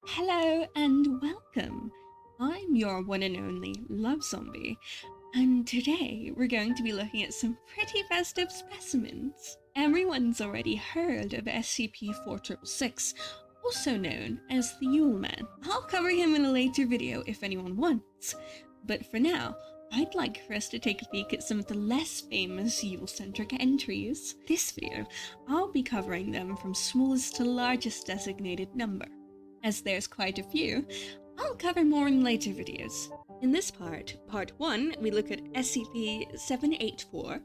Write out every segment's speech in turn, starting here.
Hello and welcome. I'm your one and only Love Zombie, and today we're going to be looking at some pretty festive specimens. Everyone's already heard of SCP-4666, also known as the Yule Man. I'll cover him in a later video if anyone wants, but for now, I'd like for us to take a peek at some of the less famous Yule-centric entries. This video, I'll be covering them from smallest to largest designated number. As there's quite a few, I'll cover more in later videos. In this part 1, we look at SCP-784,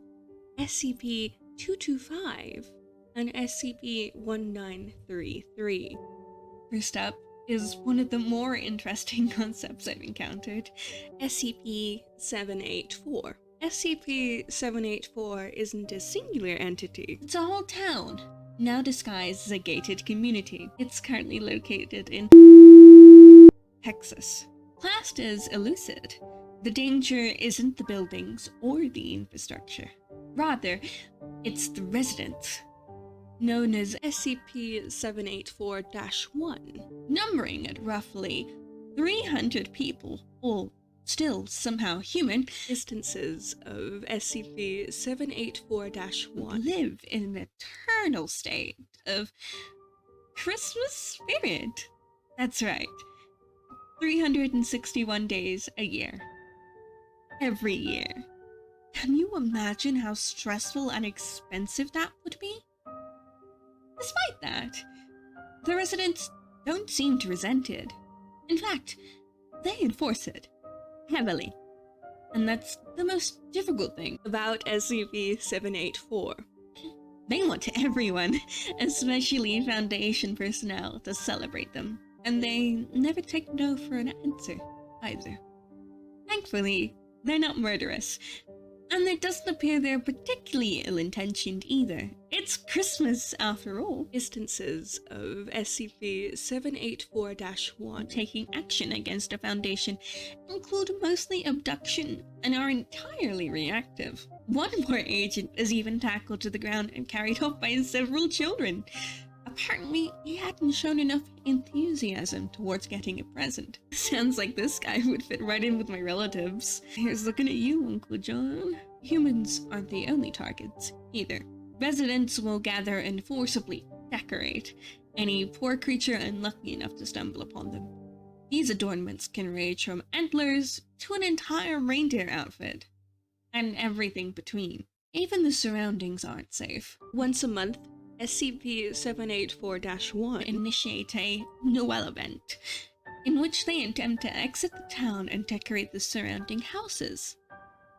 SCP-225, and SCP-1933. First up is one of the more interesting concepts I've encountered, SCP-784. SCP-784 isn't a singular entity, it's a whole town, now disguised as a gated community. It's currently located in Texas. Classed as illicit, the danger isn't the buildings or the infrastructure. Rather, it's the residents, known as SCP-784-1, numbering at roughly 300 people, all still somehow human. Instances of SCP-784-1 live in an eternal state of Christmas spirit. That's right. 361 days a year. Every year. Can you imagine how stressful and expensive that would be? Despite that, the residents don't seem to resent it. In fact, they enforce it heavily. And that's the most difficult thing about SCP-784. They want everyone, especially Foundation personnel, to celebrate them. And they never take no for an answer, either. Thankfully, they're not murderous. And it doesn't appear they're particularly ill-intentioned either. It's Christmas, after all. Instances of SCP-784-1 taking action against a Foundation include mostly abduction and are entirely reactive. One poor agent is even tackled to the ground and carried off by several children. Apparently, he hadn't shown enough enthusiasm towards getting a present. Sounds like this guy would fit right in with my relatives. Here's looking at you, Uncle John. Humans aren't the only targets, either. Residents will gather and forcibly decorate any poor creature unlucky enough to stumble upon them. These adornments can range from antlers to an entire reindeer outfit, and everything between. Even the surroundings aren't safe. Once a month, SCP-784-1 initiate a Noel event, in which they attempt to exit the town and decorate the surrounding houses.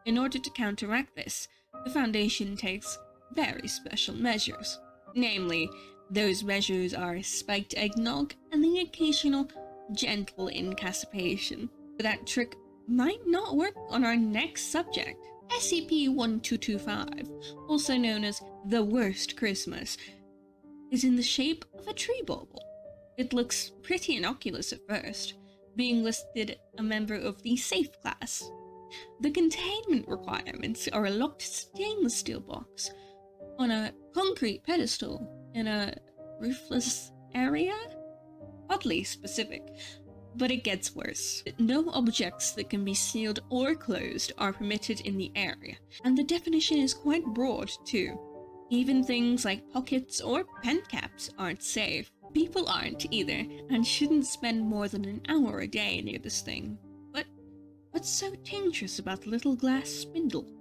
In order to counteract this, the Foundation takes very special measures. Namely, those measures are spiked eggnog and the occasional gentle incapacitation. But that trick might not work on our next subject. SCP-1225, also known as the Worst Christmas, is in the shape of a tree bauble. It looks pretty innocuous at first, being listed a member of the Safe class. The containment requirements are a locked stainless steel box on a concrete pedestal in a roofless area? Oddly specific. But it gets worse. No objects that can be sealed or closed are permitted in the area, and the definition is quite broad too. Even things like pockets or pen caps aren't safe. People aren't either, and shouldn't spend more than an hour a day near this thing. But what's so dangerous about the little glass spindle?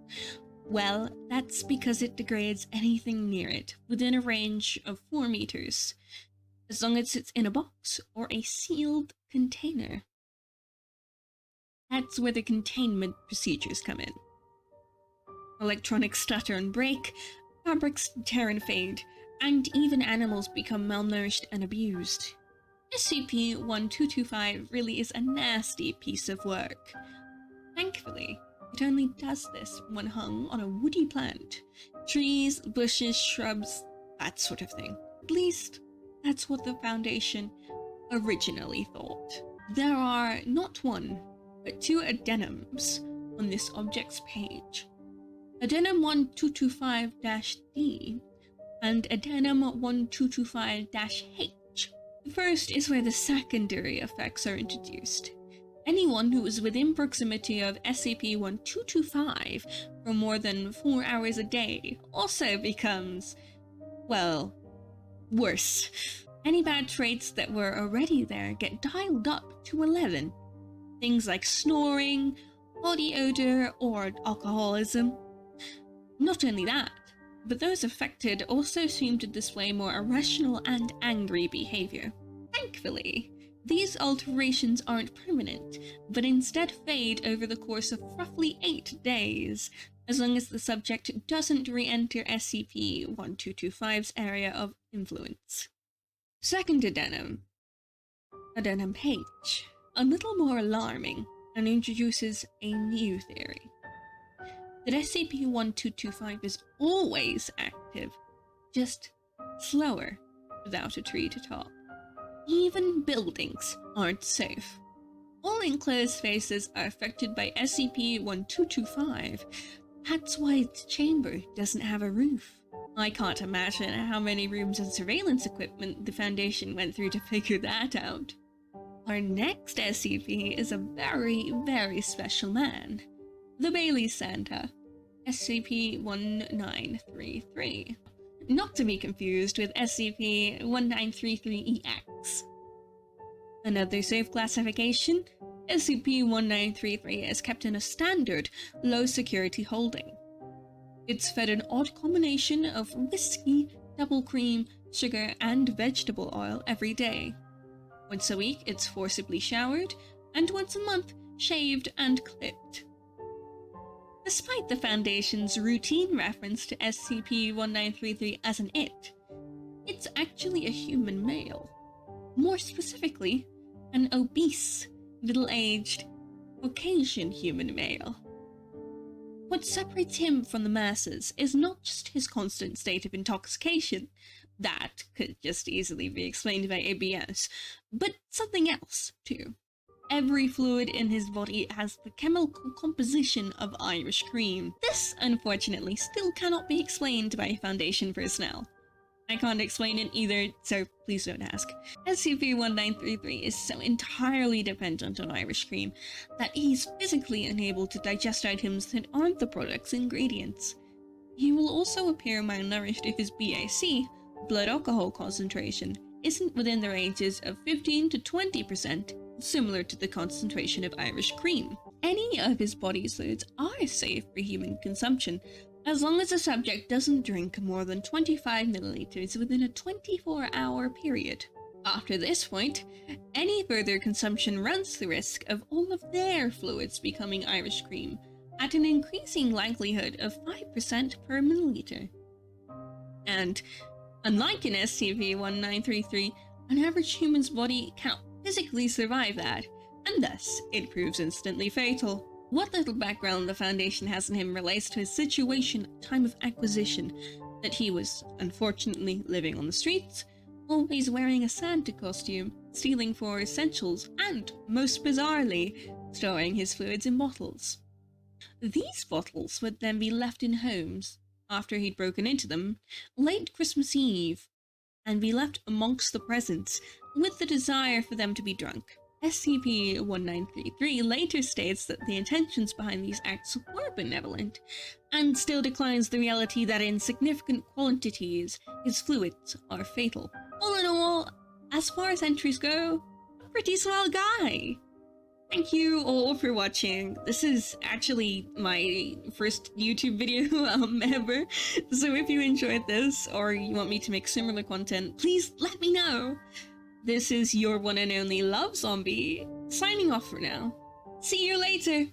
Well, that's because it degrades anything near it, within a range of 4 meters. As long as it's in a box or a sealed container. That's where the containment procedures come in. Electronics stutter and break, fabrics tear and fade, and even animals become malnourished and abused. SCP-1225 really is a nasty piece of work. Thankfully, it only does this when hung on a woody plant. Trees, bushes, shrubs, that sort of thing. At least, that's what the Foundation originally thought. There are not one, but 2 addendums on this object's page. Addendum 1225-D and Addendum 1225-H The first is where the secondary effects are introduced. Anyone who is within proximity of SCP-1225 for more than 4 hours a day also becomes, well, worse. Any bad traits that were already there get dialed up to 11. Things like snoring, body odor, or alcoholism. Not only that, but those affected also seem to display more irrational and angry behavior. Thankfully, these alterations aren't permanent, but instead fade over the course of roughly 8 days, as long as the subject doesn't re-enter SCP-1225's area of influence. Second addendum, Addendum H, a little more alarming, and introduces a new theory. That SCP-1225 is always active, just slower without a tree to top. Even buildings aren't safe. All enclosed spaces are affected by SCP-1225. That's why its chamber doesn't have a roof. I can't imagine how many rooms and surveillance equipment the Foundation went through to figure that out. Our next SCP is a very, very special man. The Bailey Santa, SCP-1933. Not to be confused with SCP-1933-EX. Another safe classification, SCP-1933 is kept in a standard, low-security holding. It's fed an odd combination of whiskey, double cream, sugar, and vegetable oil every day. Once a week, it's forcibly showered, and once a month, shaved and clipped. Despite the Foundation's routine reference to SCP-1933 as an it, it's actually a human male. More specifically, an obese, middle-aged, Caucasian human male. What separates him from the masses is not just his constant state of intoxication, that could just easily be explained by ABS, but something else, too. Every fluid in his body has the chemical composition of Irish cream. This, unfortunately, still cannot be explained by Foundation personnel. I can't explain it either, so please don't ask. SCP-1933 is so entirely dependent on Irish cream that he's physically unable to digest items that aren't the product's ingredients. He will also appear malnourished if his BAC, blood alcohol concentration, isn't within the ranges of 15 to 20%, similar to the concentration of Irish cream. Any of his body fluids are safe for human consumption, as long as the subject doesn't drink more than 25 milliliters within a 24-hour period. After this point, any further consumption runs the risk of all of their fluids becoming Irish cream, at an increasing likelihood of 5% per milliliter. And, unlike in SCP-1933, an average human's body cannot physically survive that, and thus it proves instantly fatal. What little background the Foundation has in him relates to his situation at the time of acquisition, that he was, unfortunately, living on the streets, always wearing a Santa costume, stealing for essentials, and, most bizarrely, storing his fluids in bottles. These bottles would then be left in homes, after he'd broken into them, late Christmas Eve, and be left amongst the presents, with the desire for them to be drunk. SCP-1933 later states that the intentions behind these acts were benevolent, and still declines the reality that in significant quantities, his fluids are fatal. All in all, as far as entries go, a pretty swell guy! Thank you all for watching. This is actually my first YouTube video ever, so if you enjoyed this, or you want me to make similar content, please let me know! This is your one and only Love Zombie, signing off for now. See you later!